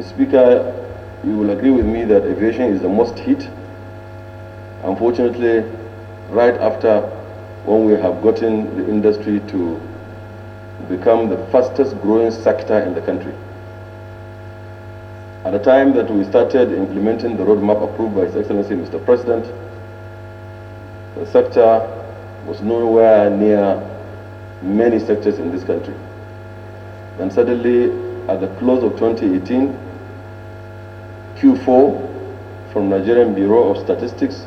Mr. Speaker, you will agree with me that aviation is the most hit. Unfortunately, right after when we have gotten the industry to become the fastest growing sector in the country. At the time that we started implementing the roadmap approved by His Excellency Mr. President, the sector was nowhere near many sectors in this country. Then suddenly, at the close of 2018, Q4 from Nigerian Bureau of Statistics,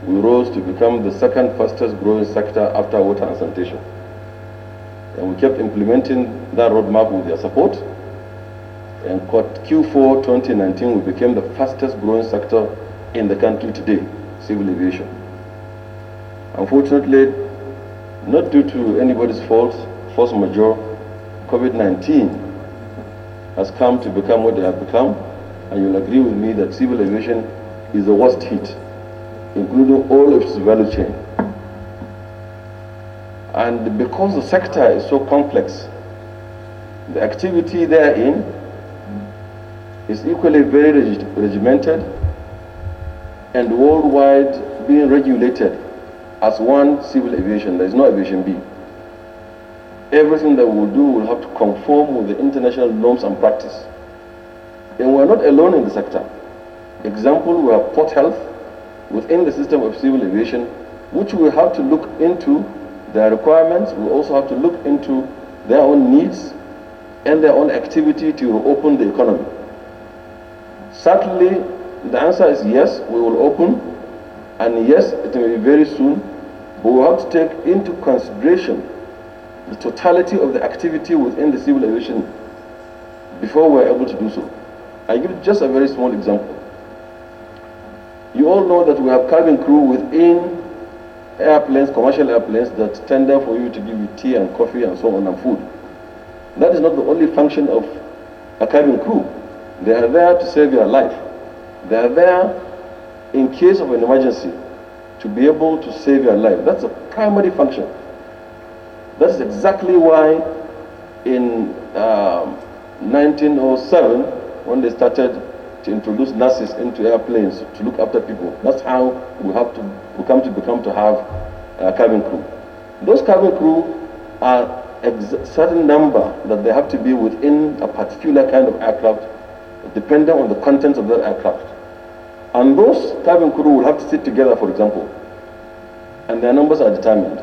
we rose to become the second fastest growing sector after water and sanitation. And we kept implementing that roadmap with their support. And Q4 2019, we became the fastest growing sector in the country today, civil aviation. Unfortunately, not due to anybody's fault, force majeure, COVID-19 has come to become what they have become, and you'll agree with me that civil aviation is the worst hit, including all of its value chain. And because the sector is so complex, the activity therein is equally very regimented and worldwide being regulated as one civil aviation. There is no aviation B. Everything that we will do will have to conform with the international norms and practice. And we are not alone in the sector. Example, we have port health within the system of civil aviation, which we have to look into their requirements. We also have to look into their own needs and their own activity to open the economy. Certainly, the answer is yes, we will open, and yes, it may be very soon, but we have to take into consideration the totality of the activity within the civil aviation before we are able to do so. I give just a very small example. You all know that we have cabin crew within airplanes, commercial airplanes, that tender for you to give you tea and coffee and so on and food. That is not the only function of a cabin crew. They are there to save your life. They are there in case of an emergency to be able to save your life. That's a primary function. That's exactly why in 1907, when they started to introduce nurses into airplanes to look after people, that's how we come to have a cabin crew. Those cabin crew are a certain number that they have to be within a particular kind of aircraft, depending on the contents of that aircraft. And those cabin crew will have to sit together, for example, and their numbers are determined.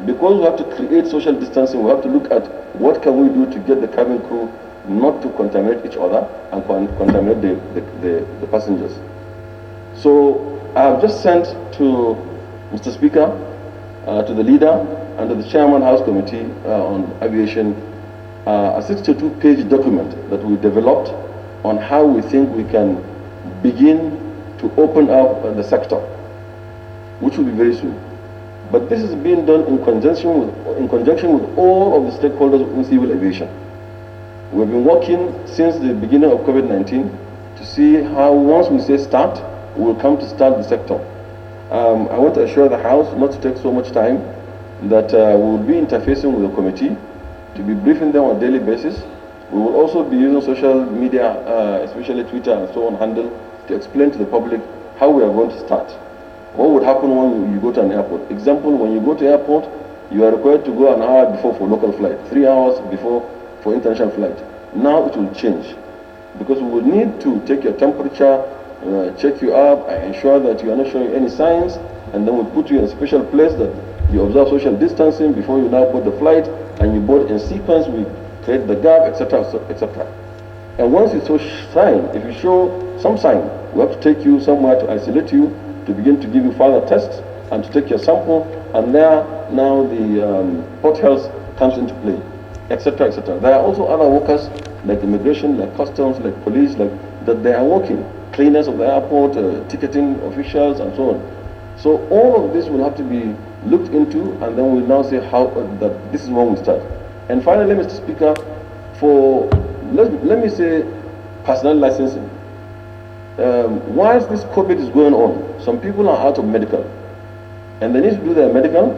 Because we have to create social distancing, we have to look at what can we do to get the cabin crew not to contaminate each other and contaminate the passengers. So I have just sent to Mr. Speaker, to the leader and to the Chairman House Committee on Aviation, a 62-page document that we developed on how we think we can begin to open up the sector, which will be very soon. But this is being done in conjunction with all of the stakeholders in civil aviation. We've been working since the beginning of COVID-19 to see how, once we say start, we will come to start the sector. I want to assure the House, not to take so much time, that we will be interfacing with the committee to be briefing them on a daily basis. We will also be using social media, especially Twitter and so on, handle, to explain to the public how we are going to start. What would happen when you go to an airport? Example, when you go to airport, you are required to go an hour before for local flight, 3 hours before for international flight. Now it will change, because we will need to take your temperature, check you up, and ensure that you are not showing any signs, and then we put you in a special place that you observe social distancing before you now board the flight, and you board in sequence, we create the gap, etc., etc. And once you show sign, if you show some sign, we have to take you somewhere to isolate you, to begin to give you further tests, and to take your sample, and there now the port health comes into play, etc., etc. There are also other workers like immigration, like customs, like police, like that they are working, cleaners of the airport, ticketing officials, and so on. So all of this will have to be looked into, and then we'll now say how that this is when we start. And finally, Mr. Speaker, for let me say personnel licensing. Whilst this COVID is going on, some people are out of medical, and they need to do their medical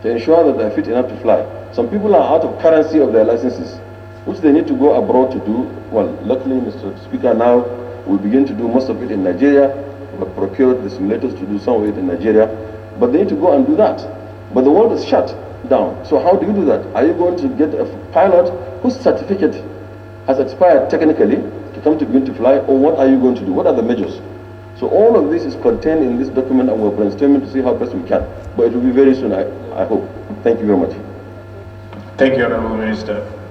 to ensure that they're fit enough to fly. Some people are out of currency of their licenses. which they need to go abroad to do. Well, luckily, Mr. Speaker, now we begin to do most of it in Nigeria. We have procured the simulators to do some of it in Nigeria, but they need to go and do that. But the world is shut down. So how do you do that? Are you going to get a pilot whose certificate has expired technically to come to begin to fly, or what are you going to do? What are the measures? So all of this is contained in this document, and we're brainstorming to see how best we can. But it will be very soon, I hope. Thank you very much. Thank you, Honorable Minister.